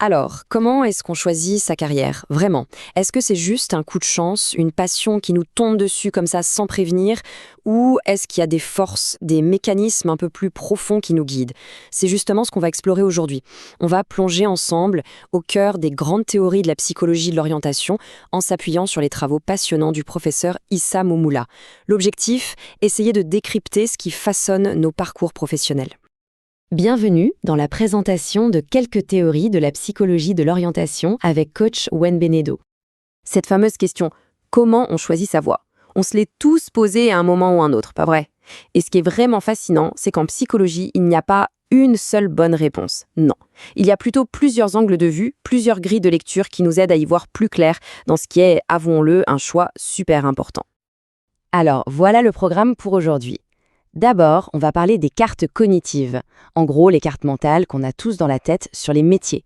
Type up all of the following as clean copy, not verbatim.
Alors, comment est-ce qu'on choisit sa carrière, vraiment? Est-ce que c'est juste un coup de chance, une passion qui nous tombe dessus comme ça sans prévenir, ou est-ce qu'il y a des forces, des mécanismes un peu plus profonds qui nous guident? C'est justement ce qu'on va explorer aujourd'hui. On va plonger ensemble au cœur des grandes théories de la psychologie de l'orientation en s'appuyant sur les travaux passionnants du professeur Issa Moumoula. L'objectif, essayer de décrypter ce qui façonne nos parcours professionnels. Bienvenue dans la présentation de quelques théories de la psychologie de l'orientation avec coach Wen Benedo. Cette fameuse question « Comment on choisit sa voie ?» On se l'est tous posée à un moment ou un autre, pas vrai? Et ce qui est vraiment fascinant, c'est qu'en psychologie, il n'y a pas une seule bonne réponse. Non. Il y a plutôt plusieurs angles de vue, plusieurs grilles de lecture qui nous aident à y voir plus clair dans ce qui est, avouons-le, un choix super important. Alors, voilà le programme pour aujourd'hui. D'abord, on va parler des cartes cognitives, en gros les cartes mentales qu'on a tous dans la tête sur les métiers.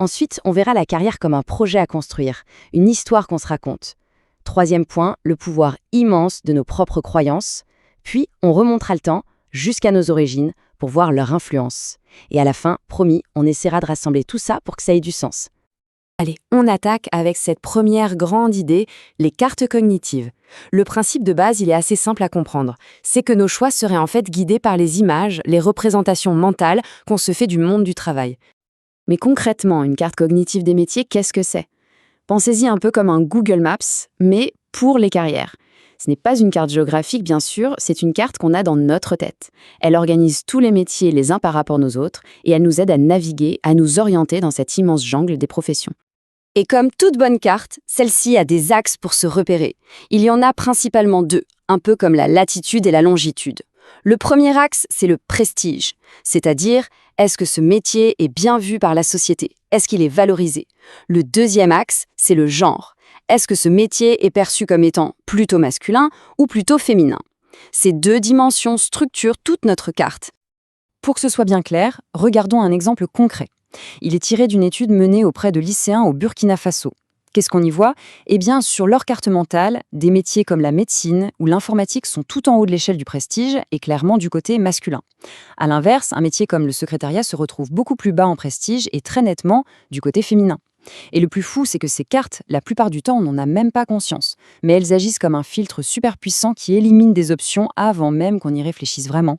Ensuite, on verra la carrière comme un projet à construire, une histoire qu'on se raconte. Troisième point, le pouvoir immense de nos propres croyances. Puis, on remontera le temps jusqu'à nos origines pour voir leur influence. Et à la fin, promis, on essaiera de rassembler tout ça pour que ça ait du sens. Allez, on attaque avec cette première grande idée, les cartes cognitives. Le principe de base, il est assez simple à comprendre. C'est que nos choix seraient en fait guidés par les images, les représentations mentales qu'on se fait du monde du travail. Mais concrètement, une carte cognitive des métiers, qu'est-ce que c'est? Pensez-y un peu comme un Google Maps, mais pour les carrières. Ce n'est pas une carte géographique, bien sûr, c'est une carte qu'on a dans notre tête. Elle organise tous les métiers les uns par rapport aux autres et elle nous aide à naviguer, à nous orienter dans cette immense jungle des professions. Et comme toute bonne carte, celle-ci a des axes pour se repérer. Il y en a principalement deux, un peu comme la latitude et la longitude. Le premier axe, c'est le prestige, c'est-à-dire, est-ce que ce métier est bien vu par la société? Est-ce qu'il est valorisé? Le deuxième axe, c'est le genre. Est-ce que ce métier est perçu comme étant plutôt masculin ou plutôt féminin? Ces deux dimensions structurent toute notre carte. Pour que ce soit bien clair, regardons un exemple concret. Il est tiré d'une étude menée auprès de lycéens au Burkina Faso. Qu'est-ce qu'on y voit? Eh bien, sur leur carte mentale, des métiers comme la médecine ou l'informatique sont tout en haut de l'échelle du prestige et clairement du côté masculin. À l'inverse, un métier comme le secrétariat se retrouve beaucoup plus bas en prestige et très nettement du côté féminin. Et le plus fou, c'est que ces cartes, la plupart du temps, on n'en a même pas conscience. Mais elles agissent comme un filtre super puissant qui élimine des options avant même qu'on y réfléchisse vraiment.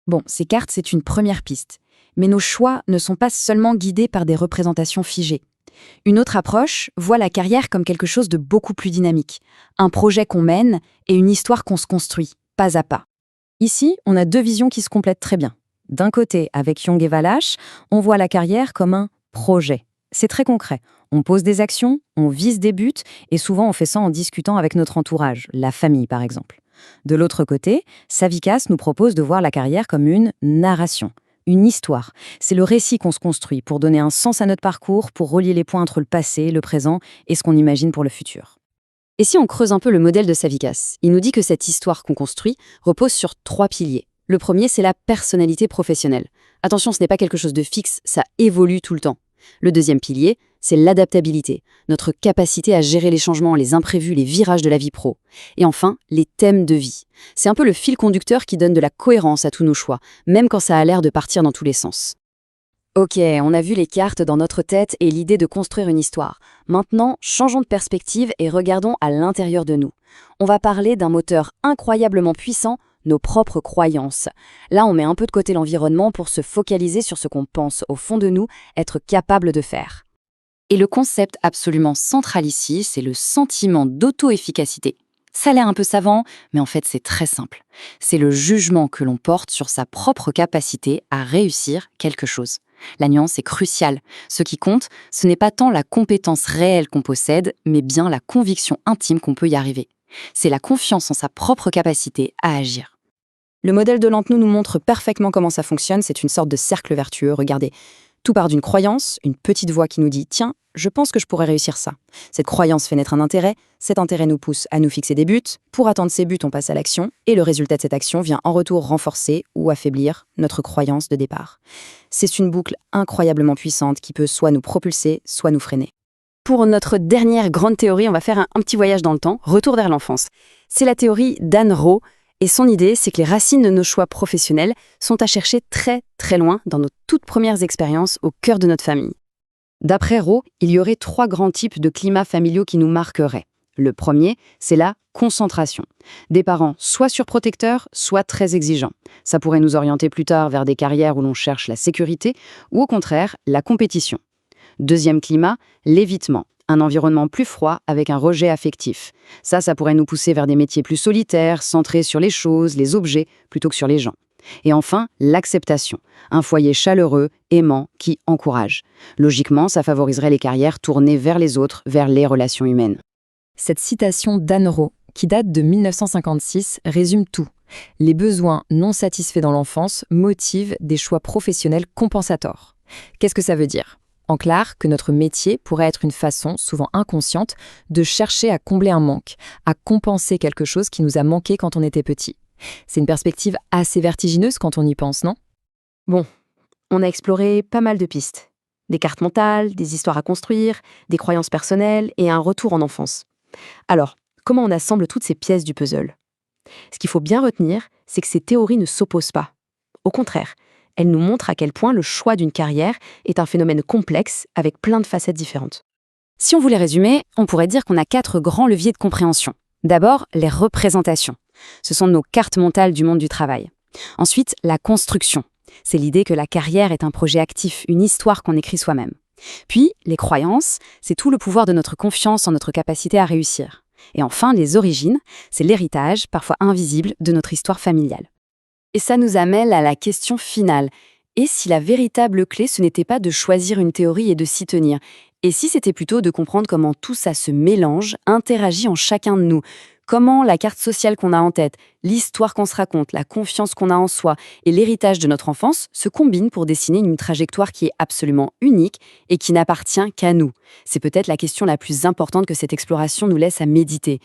Bon, ces cartes, c'est une première piste. Mais nos choix ne sont pas seulement guidés par des représentations figées. Une autre approche voit la carrière comme quelque chose de beaucoup plus dynamique, un projet qu'on mène et une histoire qu'on se construit, pas à pas. Ici, on a deux visions qui se complètent très bien. D'un côté, avec Jung et Wallach, on voit la carrière comme un projet. C'est très concret. On pose des actions, on vise des buts, et souvent on fait ça en discutant avec notre entourage, la famille par exemple. De l'autre côté, Savikas nous propose de voir la carrière comme une narration. Une histoire. C'est le récit qu'on se construit pour donner un sens à notre parcours, pour relier les points entre le passé, le présent et ce qu'on imagine pour le futur. Et si on creuse un peu le modèle de Savikas, il nous dit que cette histoire qu'on construit repose sur 3 piliers. Le premier, c'est la personnalité professionnelle. Attention, ce n'est pas quelque chose de fixe, ça évolue tout le temps. Le deuxième pilier, c'est l'adaptabilité, notre capacité à gérer les changements, les imprévus, les virages de la vie pro. Et enfin, les thèmes de vie. C'est un peu le fil conducteur qui donne de la cohérence à tous nos choix, même quand ça a l'air de partir dans tous les sens. Ok, on a vu les cartes dans notre tête et l'idée de construire une histoire. Maintenant, changeons de perspective et regardons à l'intérieur de nous. On va parler d'un moteur incroyablement puissant, nos propres croyances. Là, on met un peu de côté l'environnement pour se focaliser sur ce qu'on pense au fond de nous être capable de faire. Et le concept absolument central ici, c'est le sentiment d'auto-efficacité. Ça a l'air un peu savant, mais en fait c'est très simple. C'est le jugement que l'on porte sur sa propre capacité à réussir quelque chose. La nuance est cruciale. Ce qui compte, ce n'est pas tant la compétence réelle qu'on possède, mais bien la conviction intime qu'on peut y arriver. C'est la confiance en sa propre capacité à agir. Le modèle de Lantnou nous montre parfaitement comment ça fonctionne, c'est une sorte de cercle vertueux, regardez. Tout part d'une croyance, une petite voix qui nous dit « Tiens, je pense que je pourrais réussir ça ». Cette croyance fait naître un intérêt, cet intérêt nous pousse à nous fixer des buts, pour atteindre ces buts on passe à l'action, et le résultat de cette action vient en retour renforcer ou affaiblir notre croyance de départ. C'est une boucle incroyablement puissante qui peut soit nous propulser, soit nous freiner. Pour notre dernière grande théorie, on va faire un petit voyage dans le temps, retour vers l'enfance. C'est la théorie d'Anne Rau, et son idée, c'est que les racines de nos choix professionnels sont à chercher très très loin dans nos toutes premières expériences au cœur de notre famille. D'après Rowe, il y aurait 3 grands types de climats familiaux qui nous marqueraient. Le premier, c'est la concentration. Des parents soit surprotecteurs, soit très exigeants. Ça pourrait nous orienter plus tard vers des carrières où l'on cherche la sécurité, ou au contraire, la compétition. Deuxième climat, l'évitement. Un environnement plus froid avec un rejet affectif. Ça pourrait nous pousser vers des métiers plus solitaires, centrés sur les choses, les objets, plutôt que sur les gens. Et enfin, l'acceptation. Un foyer chaleureux, aimant, qui encourage. Logiquement, ça favoriserait les carrières tournées vers les autres, vers les relations humaines. Cette citation d'Anne Rowe, qui date de 1956, résume tout. Les besoins non satisfaits dans l'enfance motivent des choix professionnels compensateurs. Qu'est-ce que ça veut dire ? En clair, que notre métier pourrait être une façon, souvent inconsciente, de chercher à combler un manque, à compenser quelque chose qui nous a manqué quand on était petit. C'est une perspective assez vertigineuse quand on y pense, non ? Bon, on a exploré pas mal de pistes. Des cartes mentales, des histoires à construire, des croyances personnelles et un retour en enfance. Alors, comment on assemble toutes ces pièces du puzzle ? Ce qu'il faut bien retenir, c'est que ces théories ne s'opposent pas. Au contraire, elles nous montrent à quel point le choix d'une carrière est un phénomène complexe avec plein de facettes différentes. Si on voulait résumer, on pourrait dire qu'on a 4 grands leviers de compréhension. D'abord, les représentations. Ce sont nos cartes mentales du monde du travail. Ensuite, la construction. C'est l'idée que la carrière est un projet actif, une histoire qu'on écrit soi-même. Puis, les croyances, c'est tout le pouvoir de notre confiance en notre capacité à réussir. Et enfin, les origines, c'est l'héritage, parfois invisible, de notre histoire familiale. Et ça nous amène à la question finale. Et si la véritable clé, ce n'était pas de choisir une théorie et de s'y tenir ? Et si c'était plutôt de comprendre comment tout ça se mélange, interagit en chacun de nous ? Comment la carte sociale qu'on a en tête, l'histoire qu'on se raconte, la confiance qu'on a en soi et l'héritage de notre enfance se combinent pour dessiner une trajectoire qui est absolument unique et qui n'appartient qu'à nous. C'est peut-être la question la plus importante que cette exploration nous laisse à méditer.